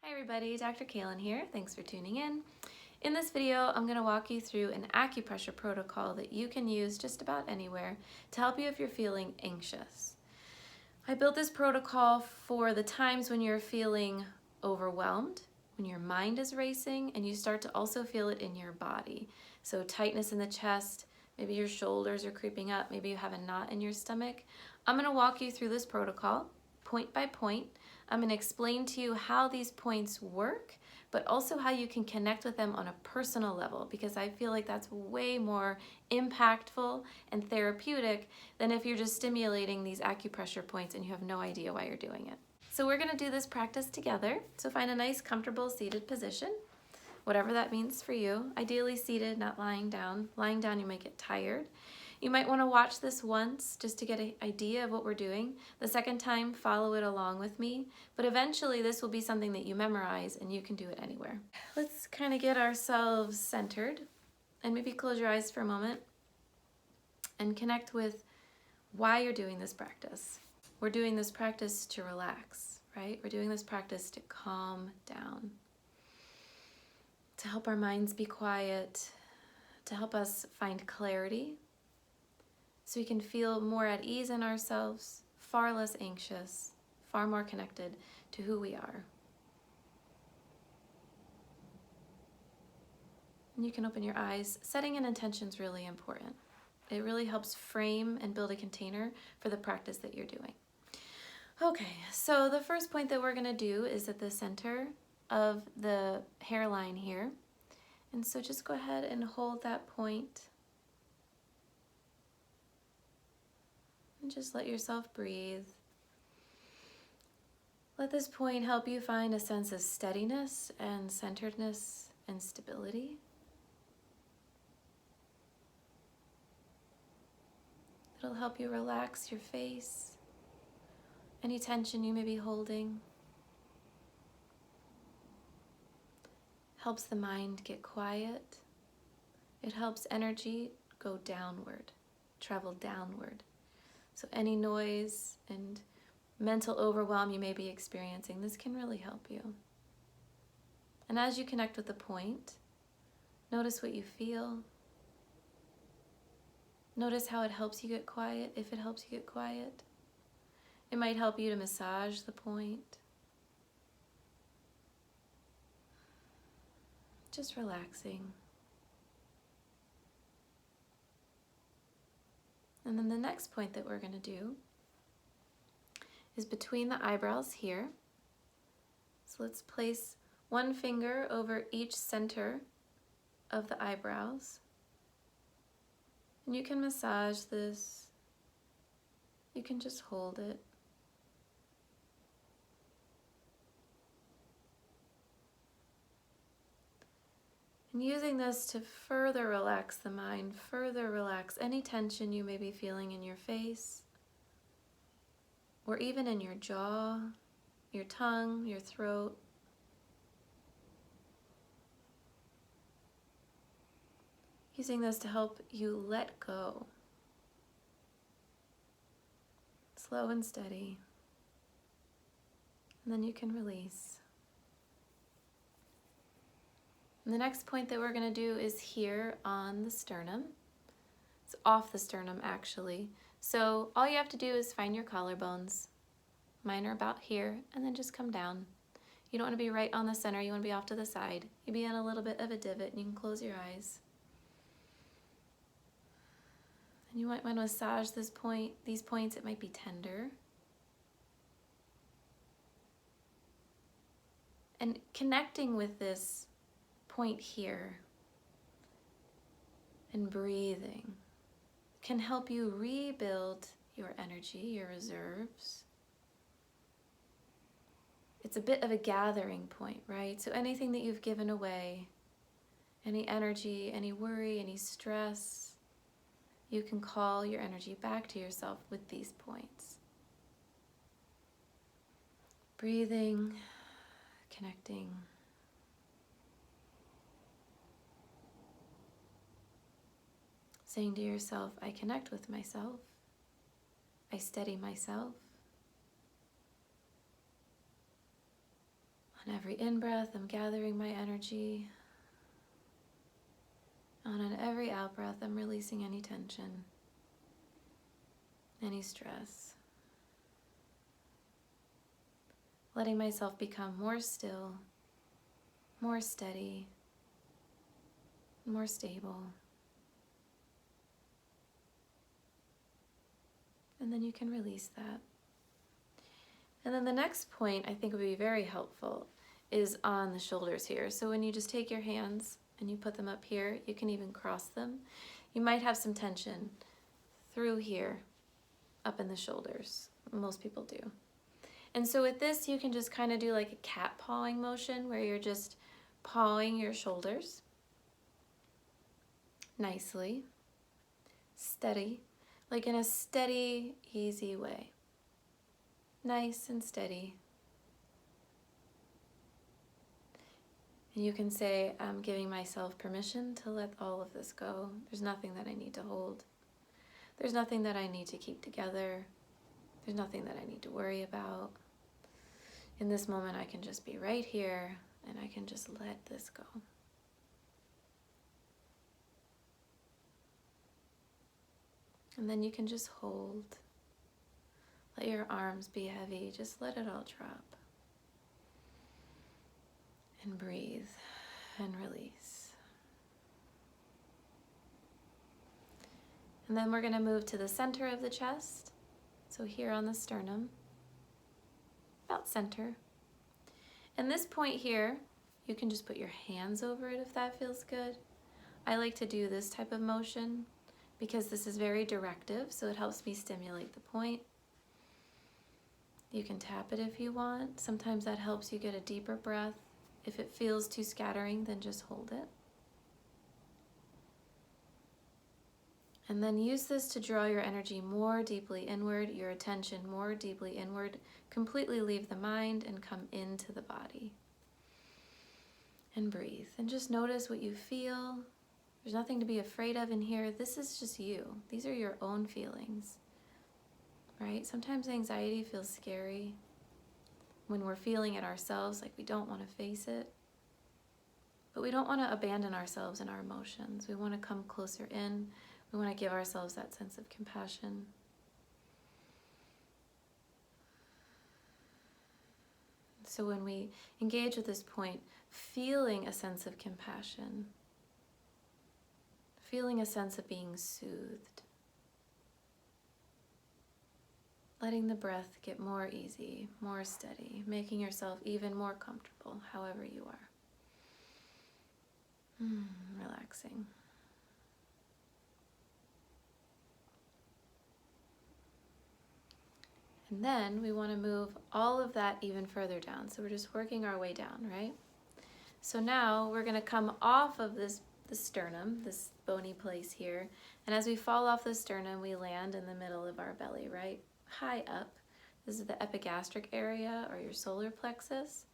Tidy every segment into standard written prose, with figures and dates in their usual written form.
Hi everybody, Dr. Cailin here. Thanks for tuning in. In this video, I'm going to walk you through an acupressure protocol that you can use just about anywhere to help you if you're feeling anxious. I built this protocol for the times when you're feeling overwhelmed, when your mind is racing, and you start to also feel it in your body. So tightness in the chest, maybe your shoulders are creeping up, maybe you have a knot in your stomach. I'm going to walk you through this protocol point by point. I'm going to explain to you how these points work, but also how you can connect with them on a personal level, because I feel like that's way more impactful and therapeutic than if you're just stimulating these acupressure points and you have no idea why you're doing it. So we're going to do this practice together. So find a nice, comfortable seated position, whatever that means for you. Ideally seated, not lying down. Lying down, you might get tired. You might want to watch this once just to get an idea of what we're doing. The second time, follow it along with me. But eventually, this will be something that you memorize and you can do it anywhere. Let's kind of get ourselves centered and maybe close your eyes for a moment and connect with why you're doing this practice. We're doing this practice to relax, right? We're doing this practice to calm down, to help our minds be quiet, to help us find clarity, so we can feel more at ease in ourselves, far less anxious, far more connected to who we are. And you can open your eyes. Setting an intention is really important. It really helps frame and build a container for the practice that you're doing. Okay, so the first point that we're going to do is at the center of the hairline here. And so just go ahead and hold that point. And just let yourself breathe. Let this point help you find a sense of steadiness and centeredness and stability. It'll help you relax your face, any tension you may be holding. Helps the mind get quiet. It helps energy go downward, travel downward. So any noise and mental overwhelm you may be experiencing, this can really help you. And as you connect with the point, notice what you feel. Notice how it helps you get quiet, if it helps you get quiet. It might help you to massage the point. Just relaxing. And then the next point that we're going to do is between the eyebrows here. So let's place one finger over each center of the eyebrows. And you can massage this. You can just hold it. And using this to further relax the mind, further relax any tension you may be feeling in your face, or even in your jaw, your tongue, your throat. Using this to help you let go. Slow and steady. And then you can release. And the next point that we're going to do is here on the sternum. It's off the sternum actually. So all you have to do is find your collarbones. Mine are about here, and then just come down. You don't want to be right on the center, you want to be off to the side. You be in a little bit of a divot, and you can close your eyes. And you might want to massage this point, these points. It might be tender. And connecting with this point here and breathing can help you rebuild your energy, your reserves. It's a bit of a gathering point, right? So anything that you've given away, any energy, any worry, any stress, you can call your energy back to yourself with these points. Breathing, connecting. Saying to yourself, I connect with myself. I steady myself. On every in-breath, I'm gathering my energy. And on every out-breath, I'm releasing any tension, any stress. Letting myself become more still, more steady, more stable. And then you can release that. And then the next point I think would be very helpful is on the shoulders here. So when you just take your hands and you put them up here, you can even cross them. You might have some tension through here, up in the shoulders. Most people do. And so with this, you can just kind of do like a cat pawing motion where you're just pawing your shoulders nicely, steady, like in a steady, easy way. Nice and steady. And you can say, I'm giving myself permission to let all of this go. There's nothing that I need to hold. There's nothing that I need to keep together. There's nothing that I need to worry about. In this moment, I can just be right here and I can just let this go. And then you can just hold. Let your arms be heavy. Just let it all drop. And breathe and release. And then we're going to move to the center of the chest. So here on the sternum, about center. And this point here, you can just put your hands over it if that feels good. I like to do this type of motion because this is very directive, so it helps me stimulate the point. You can tap it if you want. Sometimes that helps you get a deeper breath. If it feels too scattering, then just hold it. And then use this to draw your energy more deeply inward, your attention more deeply inward. Completely leave the mind and come into the body. And breathe. And just notice what you feel. There's nothing to be afraid of in here. This is just you. These are your own feelings. Right? Sometimes anxiety feels scary when we're feeling it ourselves, like we don't want to face it. But we don't want to abandon ourselves in our emotions. We want to come closer in. We want to give ourselves that sense of compassion. So when we engage with this point, feeling a sense of compassion, feeling a sense of being soothed, letting the breath get more easy, more steady, making yourself even more comfortable, however you are. Relaxing. And then we want to move all of that even further down. So we're just working our way down, right? So now we're going to come off of the sternum, this bony place here. And as we fall off the sternum, we land in the middle of our belly, right? High up. This is the epigastric area or your solar plexus.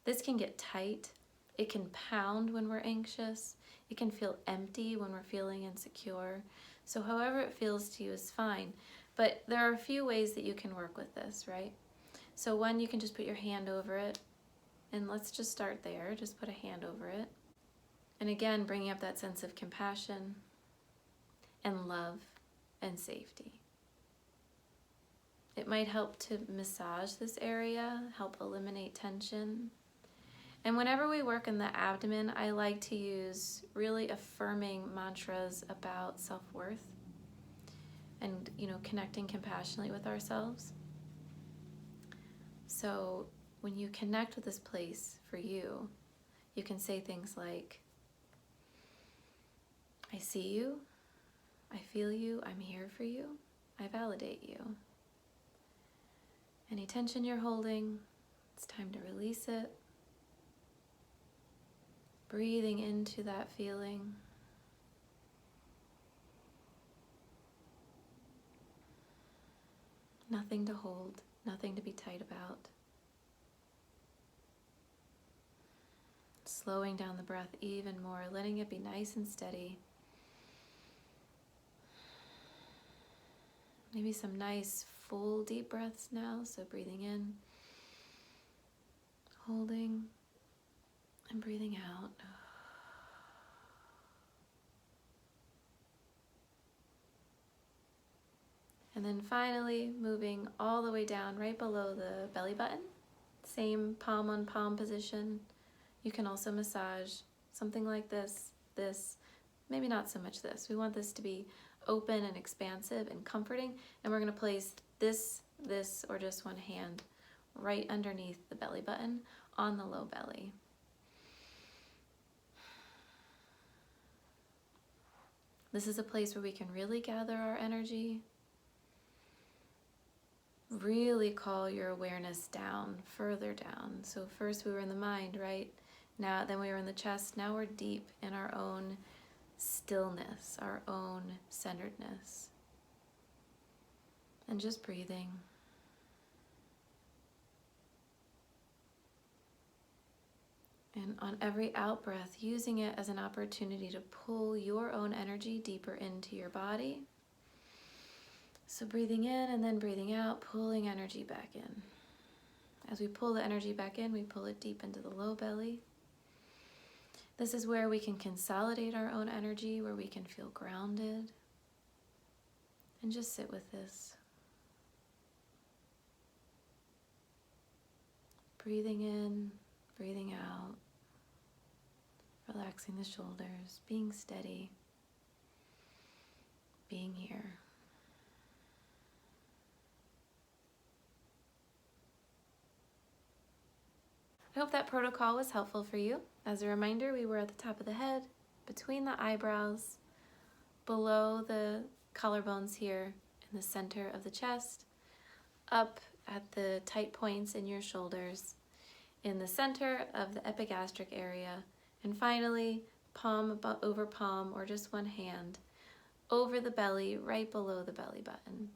This can get tight. It can pound when we're anxious. It can feel empty when we're feeling insecure. So however it feels to you is fine. But there are a few ways that you can work with this, right? So one, you can just put your hand over it. And let's just start there. Just put a hand over it. And again, bringing up that sense of compassion and love and safety. It might help to massage this area, help eliminate tension. And whenever we work in the abdomen, I like to use really affirming mantras about self-worth and, connecting compassionately with ourselves. So when you connect with this place for you, you can say things like, I see you, I feel you, I'm here for you, I validate you. Any tension you're holding, it's time to release it. Breathing into that feeling. Nothing to hold, nothing to be tight about. Slowing down the breath even more, letting it be nice and steady. Maybe some nice full deep breaths now, so breathing in, holding, And breathing out. And then finally moving all the way down right below the belly button. Same palm on palm position. You can also massage something like this, maybe not so much this. We want this to be open and expansive and comforting. And we're going to place this, or just one hand right underneath the belly button on the low belly. This is a place where we can really gather our energy. Really call your awareness down, further down. So first we were in the mind, right? Then we were in the chest. Now we're deep in our own stillness, our own centeredness. And just breathing. And on every out breath, using it as an opportunity to pull your own energy deeper into your body. So breathing in and then breathing out, pulling energy back in. As we pull the energy back in, we pull it deep into the low belly. This is where we can consolidate our own energy, where we can feel grounded. And just sit with this. Breathing in, breathing out. Relaxing the shoulders, being steady, being here. I hope that protocol was helpful for you. As a reminder, we were at the top of the head, between the eyebrows, below the collarbones here, in the center of the chest, up at the tight points in your shoulders, in the center of the epigastric area, and finally, palm over palm, or just one hand, over the belly, right below the belly button.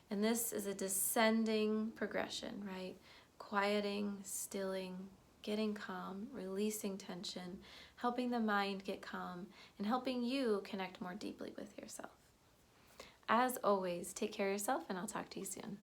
And this is a descending progression, right? Quieting, stilling, getting calm, releasing tension, helping the mind get calm, and helping you connect more deeply with yourself. As always, take care of yourself, and I'll talk to you soon.